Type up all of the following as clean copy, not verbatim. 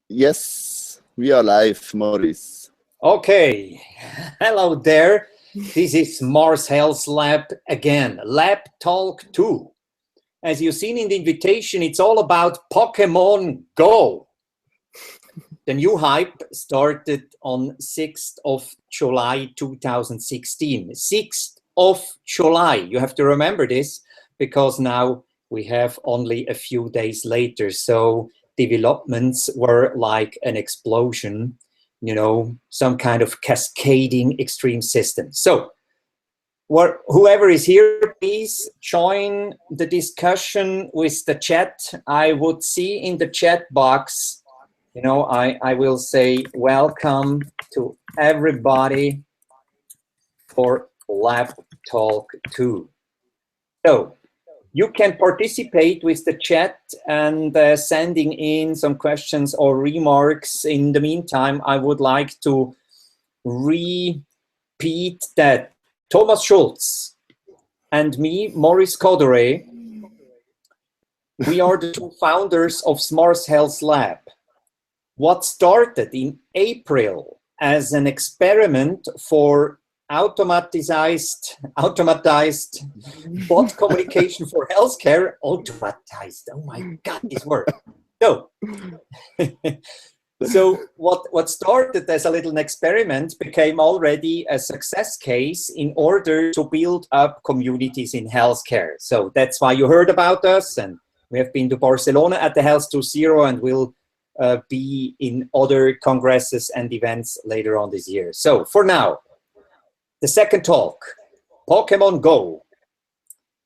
Yes, we are live, Maurice. Okay, hello there. This is Mars Health Lab again, Lab Talk 2. As you've seen in the invitation, it's all about Pokemon Go. The new hype started on 6th of July 2016. 6th of July. You have to remember this because now we have only a few days later. So developments were like an explosion, some kind of cascading extreme system. So whoever is here, please join the discussion with the chat. I would see in the chat box, I will say welcome to everybody for Lab Talk 2. So you can participate with the chat and sending in some questions or remarks. In the meantime, I would like to repeat that Thomas Schulz and me, Maurice Codere, we are the two founders of Smart Health Lab. What started in April as an experiment for automatized bot communication for healthcare, automatized, oh my God, this word. So what started as a little experiment became already a success case in order to build up communities in healthcare. So that's why you heard about us, and we have been to Barcelona at the Health 2.0 and will be in other congresses and events later on this year. So for now, the second talk, Pokemon Go.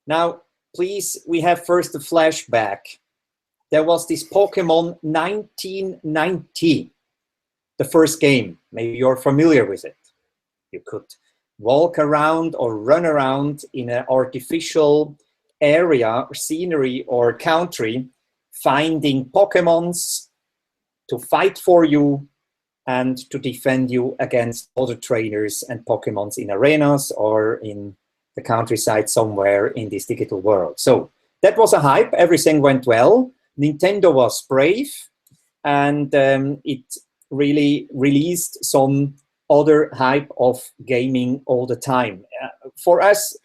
Now, please, we have first a flashback. There was this Pokemon 1990, the first game. Maybe you're familiar with it. You could walk around or run around in an artificial area, or scenery, or country, finding Pokemons to fight for you and to defend you against other trainers and Pokemons in arenas or in the countryside somewhere in this digital world. So that was a hype. Everything went well. Nintendo was brave, and it really released some other hype of gaming all the time. For us,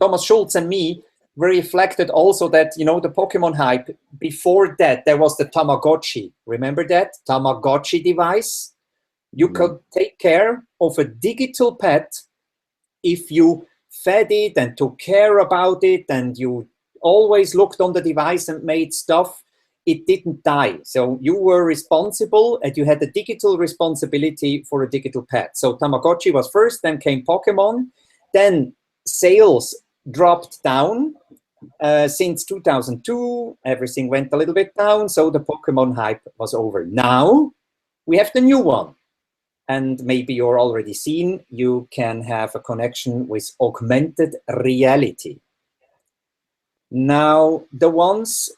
Thomas Schulz and me, we reflected also that, the Pokemon hype, before that, there was the Tamagotchi. Remember that? Tamagotchi device? You could take care of a digital pet if you fed it and took care about it and you always looked on the device and made stuff. It didn't die. So you were responsible and you had the digital responsibility for a digital pet. So Tamagotchi was first, then came Pokemon. Then sales dropped down. Since 2002, everything went a little bit down. So the Pokemon hype was over. Now we have the new one. And maybe you're already seen, you can have a connection with augmented reality. Now, the ones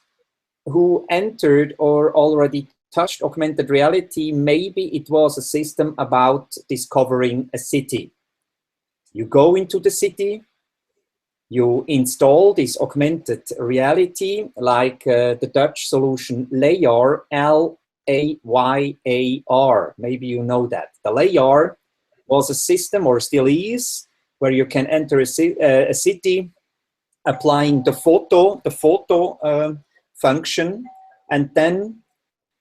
who entered or already touched augmented reality, maybe it was a system about discovering a city. You go into the city, you install this augmented reality, like the Dutch solution Layar, Layar. Maybe you know that. The Layar was a system, or still is, where you can enter a city applying the photo function, and then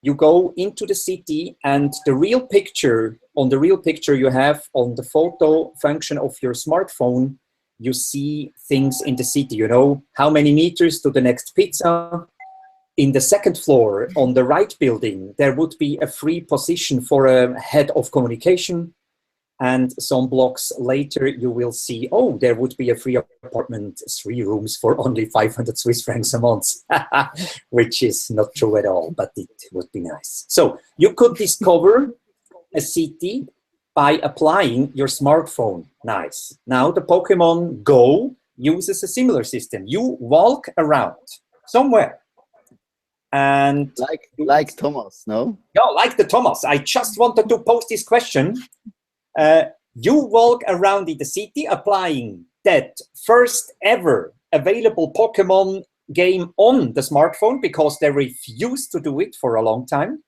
you go into the city, and on the real picture you have on the photo function of your smartphone, you see things in the city. How many meters to the next pizza. In the second floor, on the right building, there would be a free position for a head of communication. And some blocks later, you will see, oh, there would be a free apartment, 3 rooms for only 500 Swiss francs a month, which is not true at all, but it would be nice. So you could discover a city by applying your smartphone. Nice. Now the Pokemon Go uses a similar system. You walk around somewhere. And like Thomas, no? Yeah, like the Thomas. I just wanted to post this question. You walk around in the city applying that first ever available Pokemon game on the smartphone because they refused to do it for a long time.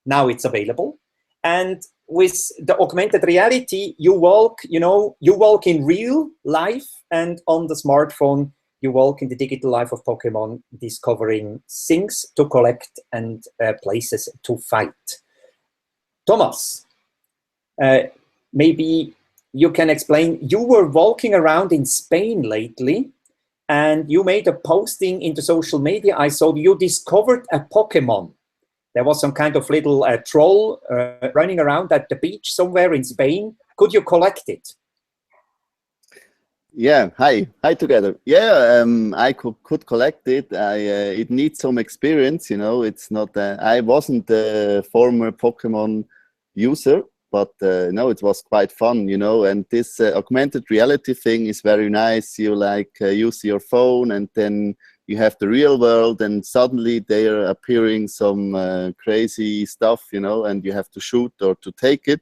Now it's available. And with the augmented reality, you walk, you walk in real life, and on the smartphone, you walk in the digital life of Pokemon, discovering things to collect and places to fight. Thomas, maybe you can explain, you were walking around in Spain lately, and you made a posting into social media. I saw you discovered a Pokemon. There was some kind of little troll running around at the beach somewhere in Spain. Could you collect it? Yeah, hi together. Yeah, I could collect it. It needs some experience, It's not. I wasn't a former Pokemon user, but no, it was quite fun, And this augmented reality thing is very nice. You use your phone, and then you have the real world, and suddenly they are appearing some crazy stuff, and you have to shoot or to take it.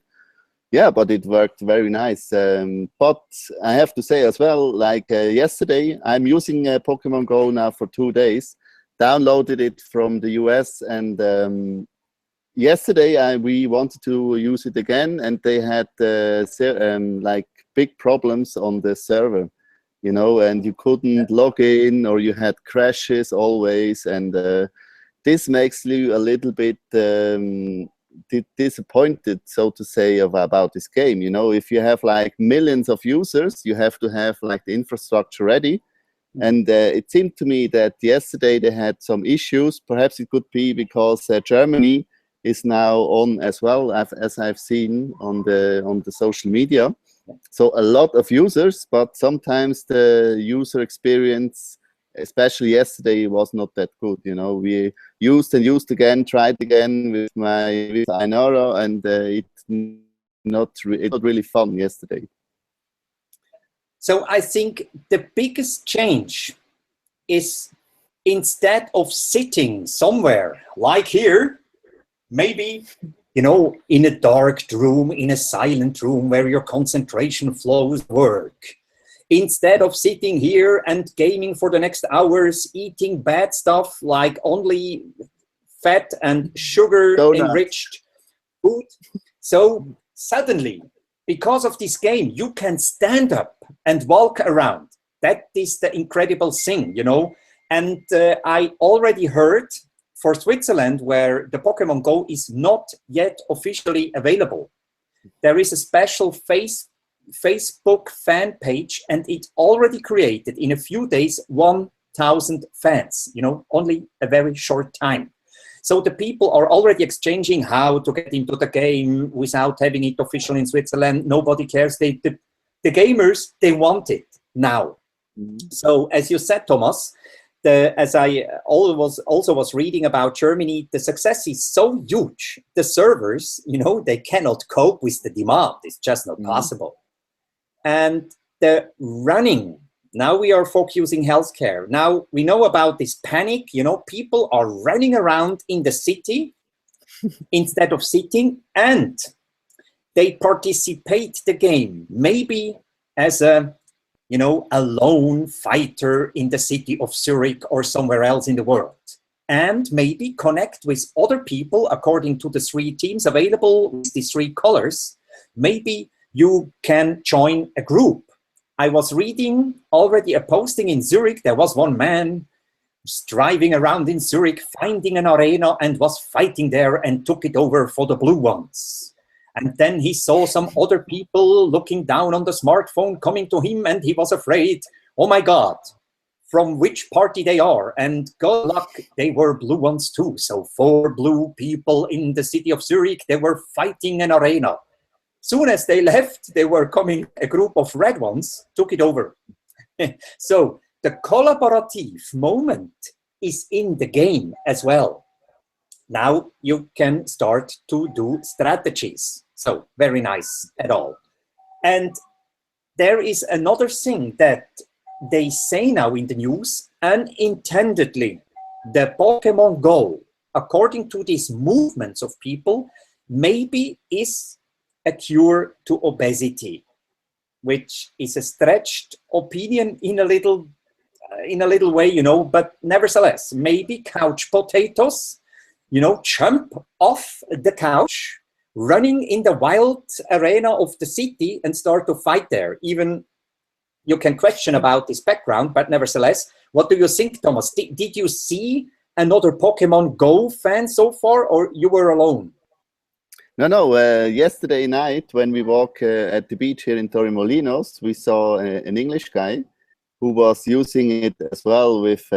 Yeah, but it worked very nice. But I have to say as well, yesterday, I'm using Pokemon Go now for 2 days, downloaded it from the US, and yesterday we wanted to use it again, and they had big problems on the server, and you couldn't log in, or you had crashes always, and this makes you a little bit disappointed, so to say, about this game. If you have millions of users, you have to have the infrastructure ready. And it seemed to me that yesterday they had some issues. Perhaps it could be because Germany is now on as well, as I've seen on the social media. So a lot of users, but sometimes the user experience, especially yesterday, was not that good. We used and used again, tried again with Ainara, and it's not really fun yesterday. So I think the biggest change is, instead of sitting somewhere like here, maybe, in a dark room, in a silent room where your concentration flows work, instead of sitting here and gaming for the next hours, eating bad stuff like only fat and sugar enriched food. So suddenly, because of this game, you can stand up and walk around. That is the incredible thing, And I already heard, for Switzerland, where the Pokemon Go is not yet officially available, there is a special Facebook fan page, and it already created in a few days 1,000 fans, only a very short time. So the people are already exchanging how to get into the game without having it official in Switzerland. Nobody cares. The gamers, they want it now. Mm-hmm. So as you said, Thomas, as I also was reading about Germany, the success is so huge. The servers, they cannot cope with the demand. It's just not possible. And the running, now we are focusing healthcare. Now we know about this panic, people are running around in the city instead of sitting, and they participate the game, maybe as a lone fighter in the city of Zurich or somewhere else in the world, and maybe connect with other people according to the 3 teams available with the 3 colors. Maybe you can join a group. I was reading already a posting in Zurich. There was one man driving around in Zurich, finding an arena, and was fighting there and took it over for the blue ones. And then he saw some other people looking down on the smartphone coming to him, and he was afraid, oh my God, from which party they are. And good luck, they were blue ones too. So 4 blue people in the city of Zurich, they were fighting an arena. Soon as they left, they were coming, a group of red ones took it over. So the collaborative moment is in the game as well. Now you can start to do strategies. So very nice at all. And there is another thing that they say now in the news, unintendedly, the Pokemon Go, according to these movements of people, maybe is a cure to obesity, which is a stretched opinion in a little way, but nevertheless, maybe couch potatoes, jump off the couch, running in the wild arena of the city and start to fight there. Even you can question about this background, but nevertheless, what do you think, Thomas? Did you see another Pokemon Go fan so far, or you were alone? No. Yesterday night, when we walk at the beach here in Torremolinos, we saw an English guy who was using it as well with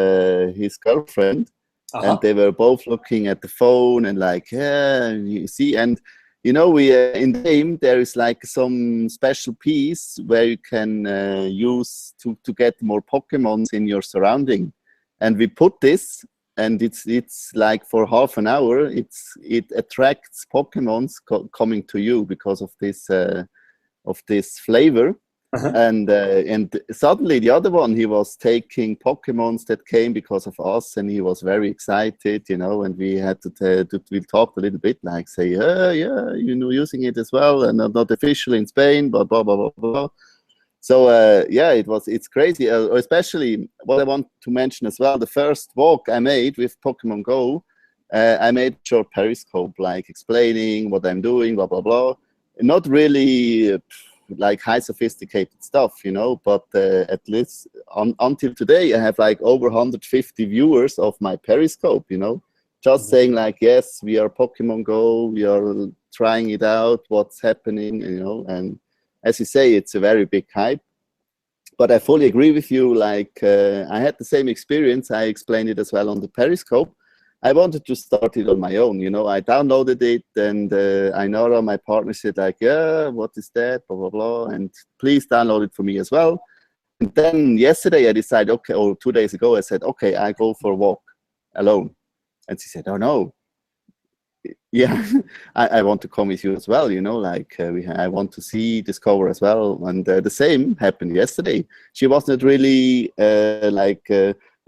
his girlfriend. And they were both looking at the phone and like, yeah, you see. And, we in the game, there is like some special piece where you can use to get more Pokemons in your surrounding. And we put this, and it's like for half an hour, it attracts Pokemons coming to you because of this flavor. And suddenly the other one, he was taking Pokemons that came because of us, and he was very excited, and we had we talked a little bit, like say, yeah, using it as well, and not officially in Spain, but blah, blah, blah, blah. So it's crazy, especially what I want to mention as well, the first walk I made with Pokemon Go, I made short periscope, like explaining what I'm doing, blah, blah, blah. Not really like high sophisticated stuff, but at least until today, I have like over 150 viewers of my periscope, just saying like, yes, we are Pokemon Go, we are trying it out, what's happening, and as you say, it's a very big hype. But I fully agree with you, like I had the same experience, I explained it as well on the periscope. I wanted to start it on my own, I downloaded it, and Ainara, my partner, said like, yeah, what is that, blah, blah, blah, and please download it for me as well. And then yesterday I decided, okay, or 2 days ago, I said, okay, I go for a walk alone. And she said, oh no, yeah, I want to come with you as well, like I want to discover as well. And the same happened yesterday. She wasn't really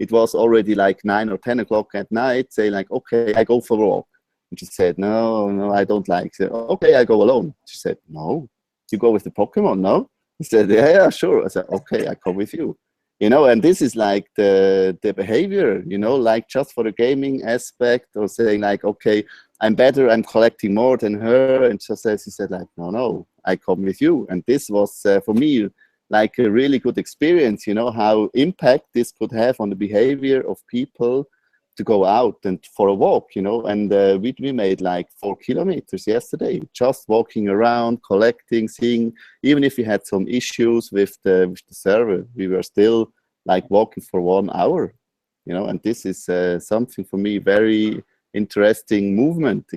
it was already like 9 or 10 o'clock at night, say like, okay, I go for a walk. And she said, no, I don't like. Said, okay, I go alone. She said, no, you go with the Pokemon, no? I said, yeah, sure. I said, okay, I come with you. And this is like the behavior, like just for the gaming aspect, or saying like, okay, I'm better, I'm collecting more than her. And just as he said like, no, I come with you. And this was for me, like a really good experience, how impact this could have on the behavior of people to go out and for a walk, and we made like 4 kilometers yesterday, just walking around, collecting, seeing, even if we had some issues with the server, we were still like walking for 1 hour, and this is something for me, very interesting movement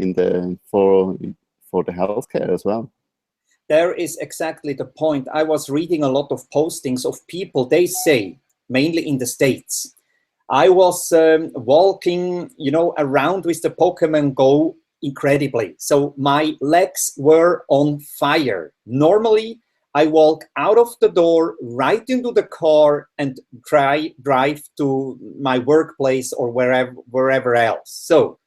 for the healthcare as well. There is exactly the point. I was reading a lot of postings of people, they say, mainly in the States, I was walking, around with the Pokemon Go incredibly. So my legs were on fire. Normally, I walk out of the door, right into the car, and drive to my workplace or wherever else. So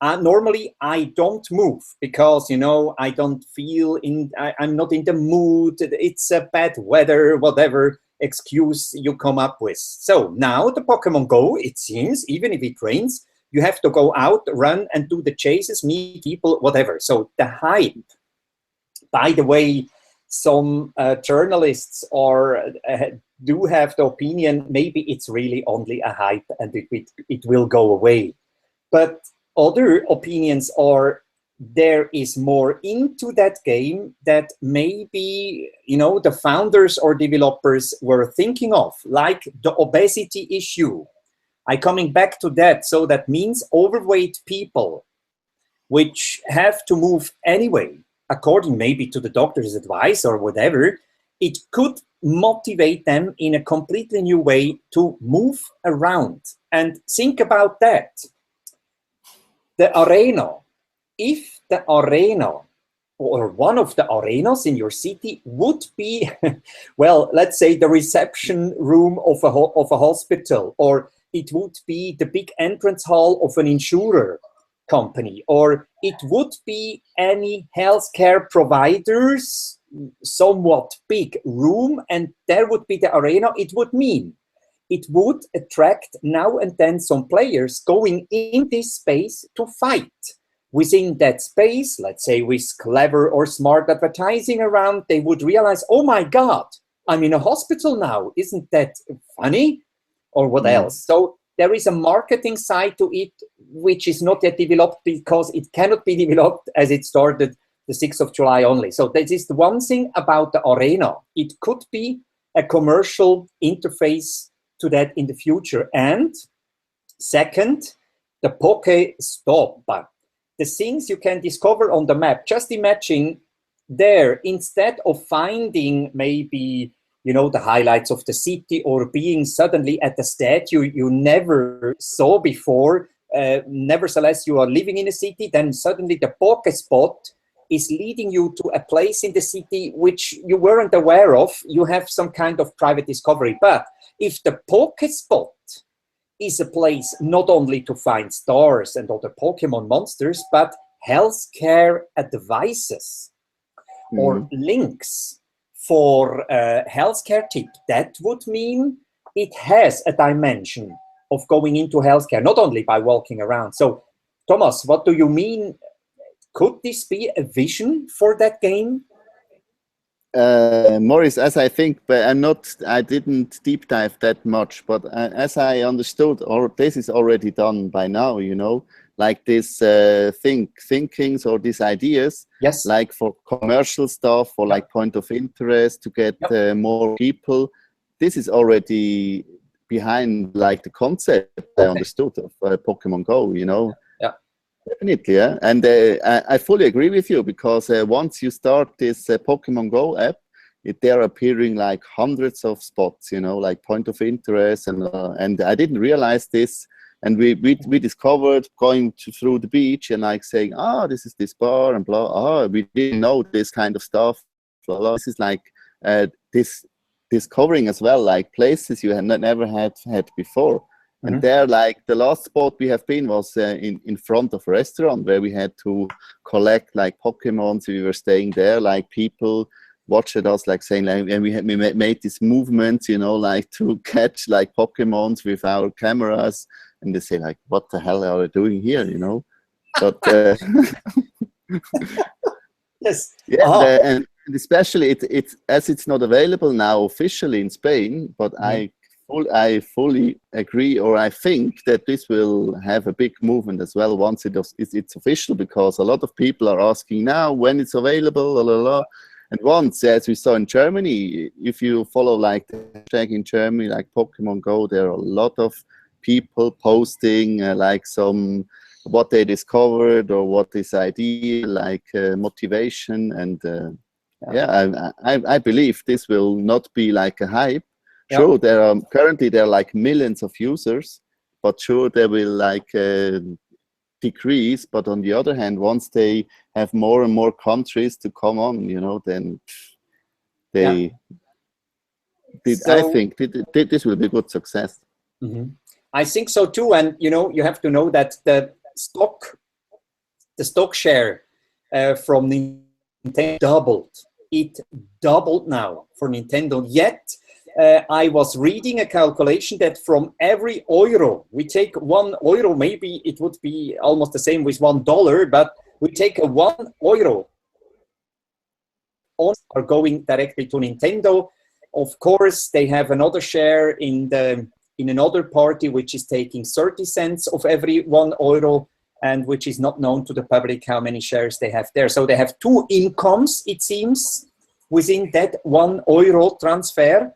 normally I don't move because, I don't feel I'm not in the mood. It's a bad weather, whatever excuse you come up with. So now the Pokemon Go, it seems, even if it rains, you have to go out, run and do the chases, meet people, whatever. So the hype, by the way, some journalists do have the opinion, maybe it's really only a hype and it will go away. But other opinions are there is more into that game that maybe, the founders or developers were thinking of, like the obesity issue. I'm coming back to that. So that means overweight people, which have to move anyway, according maybe to the doctor's advice or whatever, it could motivate them in a completely new way to move around. And think about that. The arena, if the arena or one of the arenas in your city would be, well, let's say the reception room of a hospital, or it would be the big entrance hall of an insurer company, or it would be any healthcare provider's somewhat big room, and there would be the arena, it would mean it would attract now and then some players going in this space to fight. Within that space, let's say with clever or smart advertising around, they would realize, oh my God, I'm in a hospital now. Isn't that funny? Or what else? So there is a marketing side to it, which is not yet developed because it cannot be developed as it started the 6th of July only. So this is the one thing about the arena. It could be a commercial interface to that in the future. And second, the Poké-Stop. The things you can discover on the map, just imagine there, instead of finding maybe, you know, the highlights of the city or being suddenly at a statue you never saw before, nevertheless you are living in a city, then suddenly the Poké spot is leading you to a place in the city which you weren't aware of. You have some kind of private discovery. But if the Poké spot is a place not only to find stars and other Pokemon monsters, but healthcare advices or links for healthcare tip, that would mean it has a dimension of going into healthcare, not only by walking around. So, Thomas, what do you mean? Could this be a vision for that game? Maurice, as I think, but I didn't deep dive that much, but as I understood, or this is already done by now, you know, like this thinkings or these ideas, yes, like for commercial stuff or like point of interest to get more people. This is already behind like the concept I understood of Pokemon Go, you know. Definitely, yeah. And I fully agree with you, because once you start this Pokemon Go app, they're appearing like hundreds of spots, you know, like point of interest. And I didn't realize this. And we discovered going through the beach and like saying, this is this bar and blah. We didn't know this kind of stuff. Blah, blah. This is like this discovering as well, like places you had never had before. And there, like the last spot we have been was in front of a restaurant where we had to collect like Pokemons. We were staying there, like people watched us, like saying, like, and we made these movements, you know, like to catch like Pokemons with our cameras. And they say, like, what the hell are they doing here, you know? But yes, yeah, and especially it's as it's not available now officially in Spain, but I fully agree, or I think that this will have a big movement as well once it's official, because a lot of people are asking now when it's available, blah, blah, blah. And once, as we saw in Germany, if you follow like the hashtag in Germany, like Pokemon Go, there are a lot of people posting like some what they discovered or what this idea, like motivation, and I believe this will not be like a hype. Sure, there are currently like millions of users, but sure there will like decrease. But on the other hand, once they have more and more countries to come on, you know, then I think this will be a good success. I think so too. And you know, you have to know that the stock share from Nintendo doubled. It doubled now for Nintendo. Yet I was reading a calculation that from every euro, we take €1, maybe it would be almost the same with $1, but we take a €1 are going directly to Nintendo. Of course, they have another share in another party, which is taking 30 cents of every €1, and which is not known to the public how many shares they have there. So they have two incomes, it seems, within that €1 transfer.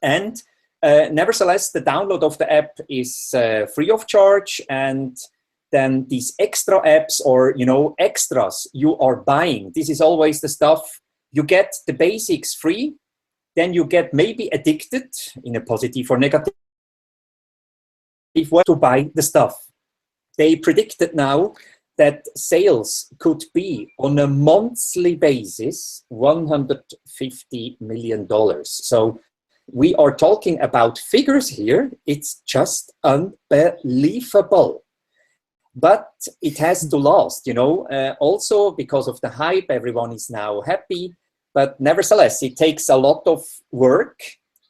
And nevertheless, the download of the app is free of charge. And then these extra apps, or, you know, extras you are buying. This is always the stuff. You get the basics free. Then you get maybe addicted in a positive or negative way to buy the stuff. They predicted now that sales could be on a monthly basis $150 million. So we are talking about figures here. It's just unbelievable. But it has to last, you know. Also because of the hype, everyone is now happy. But nevertheless, it takes a lot of work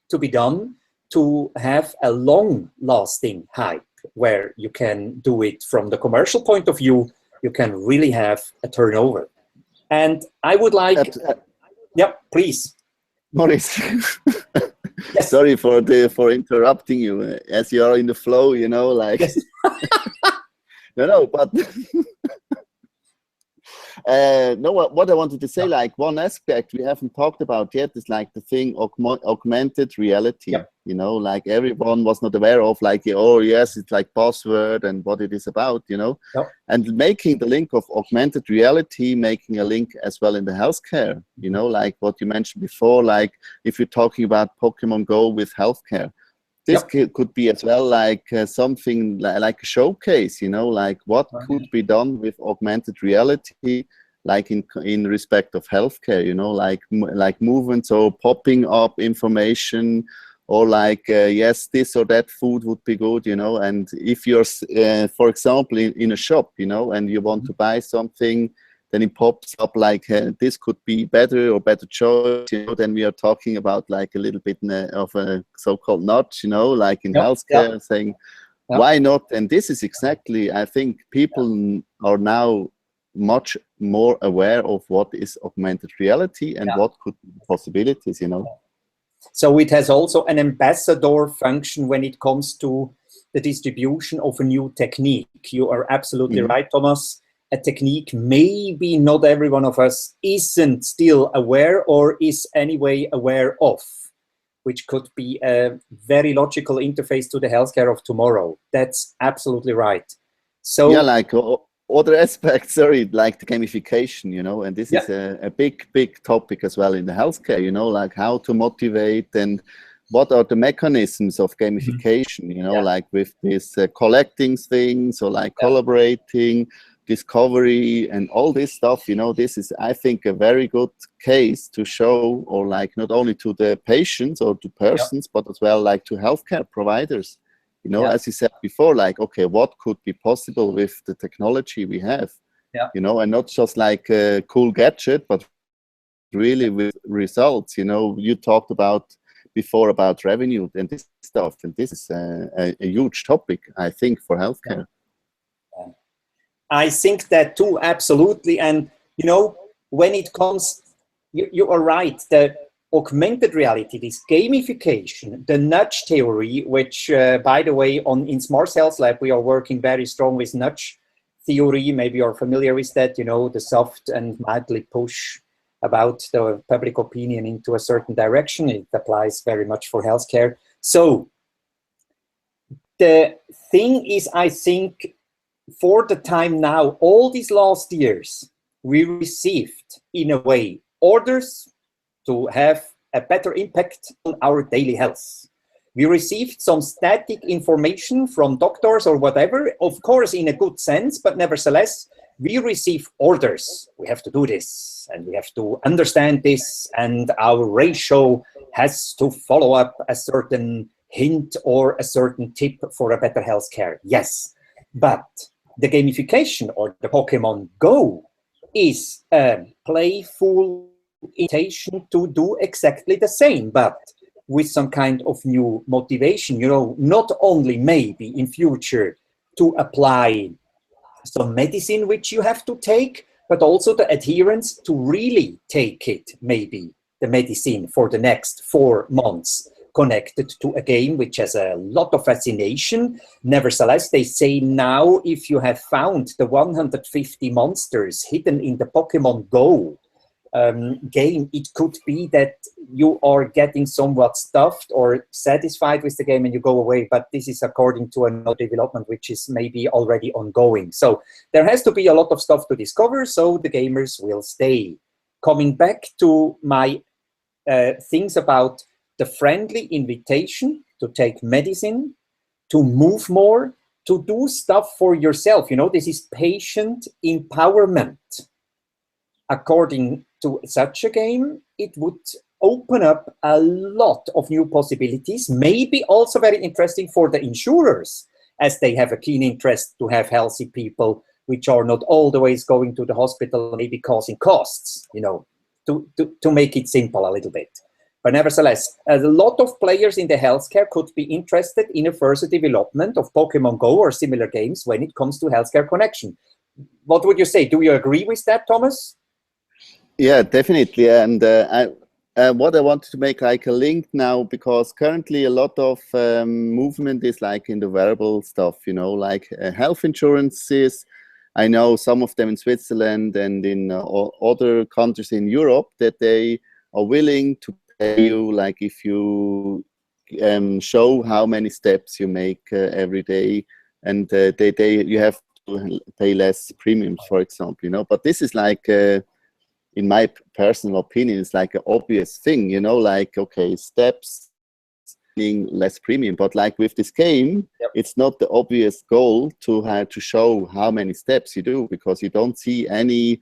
to be done. to have a long-lasting hype where you can do it from the commercial point of view, you can really have a turnover. And I would like, yeah, please. Maurice, Yes. sorry for interrupting you as you are in the flow, you know, like. Yes. No, but no, what I wanted to say, like one aspect we haven't talked about yet is like the thing augmented reality. Yep. You know, like everyone was not aware of, like, oh yes, it's like password and what it is about, you know. Yep. And making the link of augmented reality, making a link as well in the healthcare, you know, like what you mentioned before, like if you're talking about Pokemon Go with healthcare. This could be as well like something like a showcase, you know, like what could be done with augmented reality, like in respect of healthcare, you know, like movements or popping up information, or like yes, this or that food would be good, you know. And if you're, for example, in a shop, you know, and you want to buy something, then it pops up like this could be better or better choice, you know. Then we are talking about like a little bit of a so-called nudge, you know, like in healthcare, saying why not? And this is exactly, I think people are now much more aware of what is augmented reality and what could be possibilities, you know. So it has also an ambassador function when it comes to the distribution of a new technique. You are absolutely right, Thomas. A technique maybe not every one of us isn't still aware or is anyway aware of, which could be a very logical interface to the healthcare of tomorrow. That's absolutely right. So yeah, like other aspects, sorry, like the gamification, you know, and this is a big topic as well in the healthcare, you know, like how to motivate and what are the mechanisms of gamification, you know, like with this collecting things or like collaborating, discovery and all this stuff, you know. This is, I think, a very good case to show, or like not only to the patients or to persons, but as well like to healthcare providers, you know, as you said before, like, okay, what could be possible with the technology we have, you know, and not just like a cool gadget, but really with results, you know. You talked about before about revenue and this stuff, and this is a huge topic, I think, for healthcare. I think that too, absolutely. And, you know, when it comes, you are right, the augmented reality, this gamification, the nudge theory, which, by the way, in smarthealthlab, we are working very strong with nudge theory. Maybe you're familiar with that, you know, the soft and mildly push about the public opinion into a certain direction. It applies very much for healthcare. So the thing is, I think, for the time now, all these last years, we received, in a way, orders to have a better impact on our daily health. We received some static information from doctors or whatever, of course, in a good sense, but nevertheless, we receive orders. We have to do this, and we have to understand this, and our ratio has to follow up a certain hint or a certain tip for a better healthcare. Yes, but the gamification or the Pokemon Go is a playful invitation to do exactly the same, but with some kind of new motivation, you know, not only maybe in future to apply some medicine which you have to take, but also the adherence to really take it, maybe the medicine for the next 4 months, connected to a game which has a lot of fascination. Nevertheless, they say now, if you have found the 150 monsters hidden in the Pokemon Go game, it could be that you are getting somewhat stuffed or satisfied with the game and you go away. But this is according to another development which is maybe already ongoing. So there has to be a lot of stuff to discover, so the gamers will stay. Coming back to my things about the friendly invitation to take medicine, to move more, to do stuff for yourself. You know, this is patient empowerment. According to such a game, it would open up a lot of new possibilities, maybe also very interesting for the insurers, as they have a keen interest to have healthy people which are not all the ways going to the hospital, maybe causing costs, you know, to make it simple a little bit. But nevertheless, a lot of players in the healthcare could be interested in a further development of Pokemon Go or similar games when it comes to healthcare connection. What would you say? Do you agree with that, Thomas? Yeah, definitely. And what I wanted to make like a link now, because currently a lot of movement is like in the wearable stuff, you know, like health insurances. I know some of them in Switzerland and in other countries in Europe that they are willing to pay you, like if you show how many steps you make every day, and you have to pay less premiums, for example, you know. But this is like in my personal opinion, it's like an obvious thing, you know, like, okay, steps meaning less premium. But like with this game, Yep. it's not the obvious goal to have to show how many steps you do, because you don't see any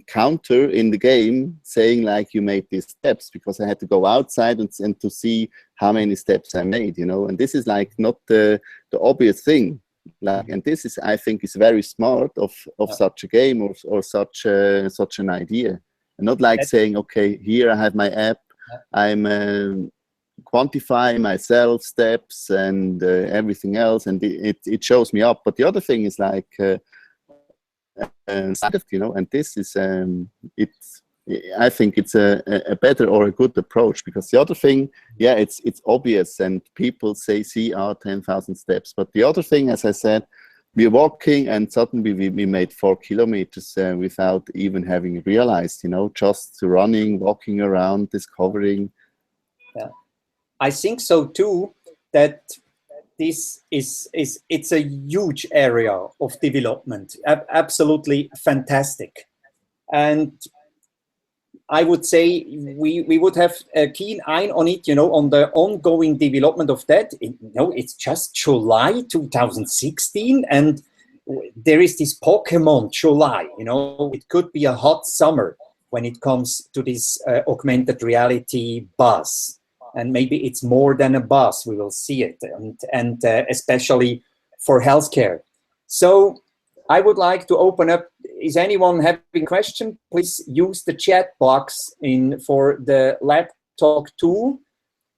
counter in the game saying like you made these steps, because I had to go outside and to see how many steps I made, you know. And this is like not the obvious thing. Like, and this is, I think, is very smart of such a game or such an idea, and not like saying, okay, here I have my app, I'm quantifying myself steps and everything else, and it shows me up. But the other thing is like, you know, and this is it's. I think it's a better or a good approach, because the other thing, yeah, it's obvious and people say, see, 10,000 steps. But the other thing, as I said, we're walking and suddenly we made 4 kilometers without even having realized, you know, just running, walking around, discovering. Yeah, I think so too, that this it's a huge area of development, absolutely fantastic. And I would say we would have a keen eye on it, you know, on the ongoing development of that. It's just July 2016, and there is this Pokemon July, you know. It could be a hot summer when it comes to this augmented reality buzz. And maybe it's more than a buzz, we will see it, and especially for healthcare. So I would like to open up. Is anyone having a question? Please use the chat box for the Lab Talk tool,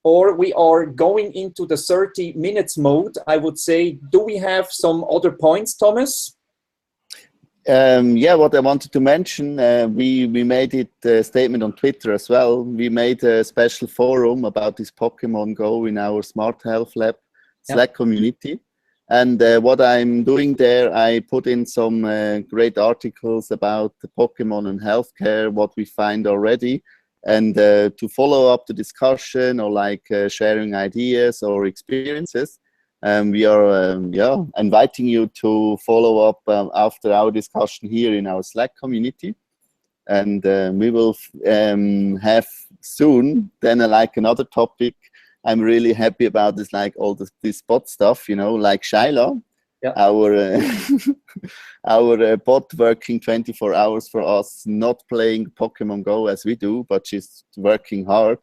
or we are going into the 30 minutes mode. I would say, do we have some other points, Thomas? Yeah, what I wanted to mention, we made it a statement on Twitter as well. We made a special forum about this Pokemon Go in our Smart Health Lab Slack community. And what I'm doing there, I put in some great articles about the Pokemon and healthcare, what we find already, and to follow up the discussion or like sharing ideas or experiences. We are inviting you to follow up after our discussion here in our Slack community. And we will have soon then like another topic. I'm really happy about this, like all this bot stuff, you know, like Shaila, our bot working 24 hours for us, not playing Pokemon Go as we do, but she's working hard.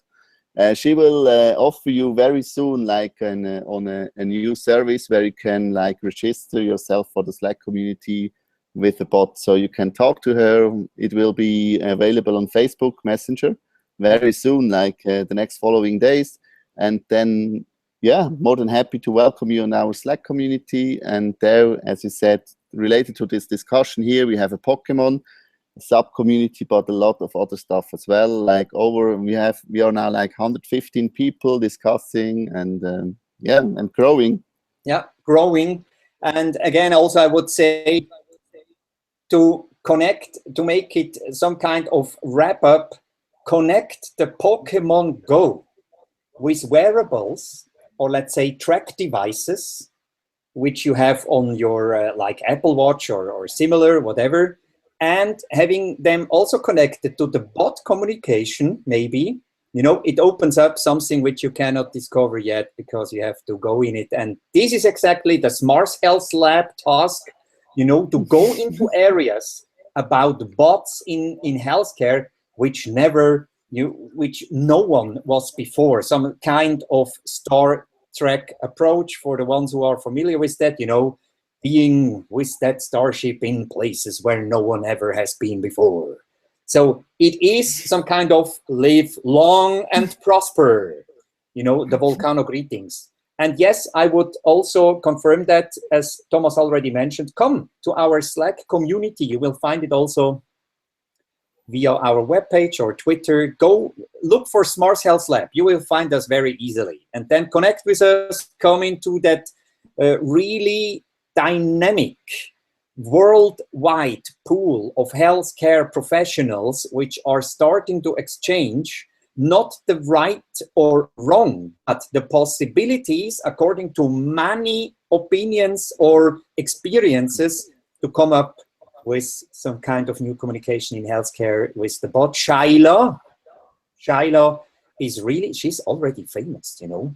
She will offer you very soon, like on a new service where you can like register yourself for the Slack community with a bot, so you can talk to her. It will be available on Facebook Messenger very soon, like the next following days. And then, yeah, more than happy to welcome you in our Slack community. And there, as you said, related to this discussion here, we have a Pokemon sub-community, but a lot of other stuff as well. Like we are now like 115 people discussing and and growing. Yeah, growing. And again, also I would say to connect, to make it some kind of wrap up, connect the Pokemon Go with wearables, or let's say track devices, which you have on your like Apple Watch or similar, whatever, and having them also connected to the bot communication, maybe, you know, it opens up something which you cannot discover yet because you have to go in it. And this is exactly the Smart Health Lab task, you know, to go into areas about bots in healthcare, which no one was before. Some kind of Star Trek approach for the ones who are familiar with that, you know, being with that starship in places where no one ever has been before. So it is some kind of live long and prosper, you know, the volcano greetings. And yes, I would also confirm that, as Thomas already mentioned, come to our Slack community. You will find it also via our webpage or Twitter. Go look for Smart Health Lab. You will find us very easily. And then connect with us, come into that really dynamic worldwide pool of healthcare professionals which are starting to exchange not the right or wrong, but the possibilities according to many opinions or experiences to come up with some kind of new communication in healthcare with the bot. Shaila is really, she's already famous, you know,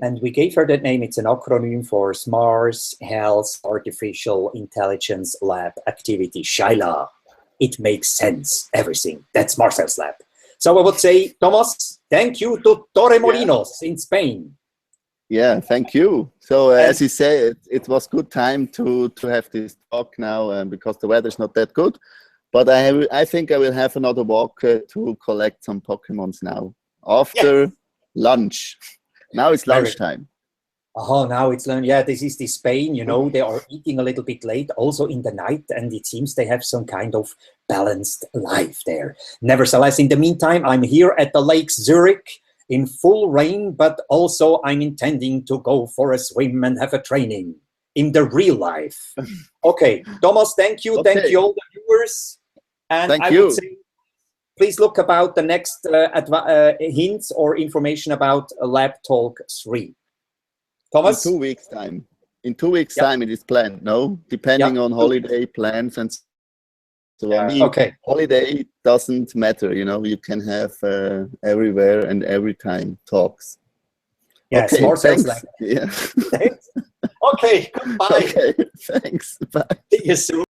and we gave her that name. It's an acronym for Smart Health Artificial Intelligence Lab Activity. Shaila. It makes sense, everything. That's Smart Health Lab. So I would say, Thomas, thank you to Torremolinos in Spain. Yeah, thank you. So as you say, it was good time to have this talk now because the weather's not that good. But I think I will have another walk to collect some Pokemons now after lunch. Now it's lunchtime. Oh, now it's lunch. Yeah, this is the Spain, you know, they are eating a little bit late, also in the night, and it seems they have some kind of balanced life there. Nevertheless, in the meantime, I'm here at the Lake Zurich in full rain, but also I'm intending to go for a swim and have a training in the real life. Okay, Thomas, thank you. Okay. Thank you all the viewers. And I would say, please look about the next hints or information about Lab Talk 3. Thomas? In 2 weeks' time. In 2 weeks' time it is planned, no? Depending on holiday plans and so on. Okay. Holiday doesn't matter, you know, you can have everywhere and every time talks. Yeah, okay, Smart Health Lab. Yeah. Thanks. Okay, goodbye. Okay, thanks. Bye. See you soon.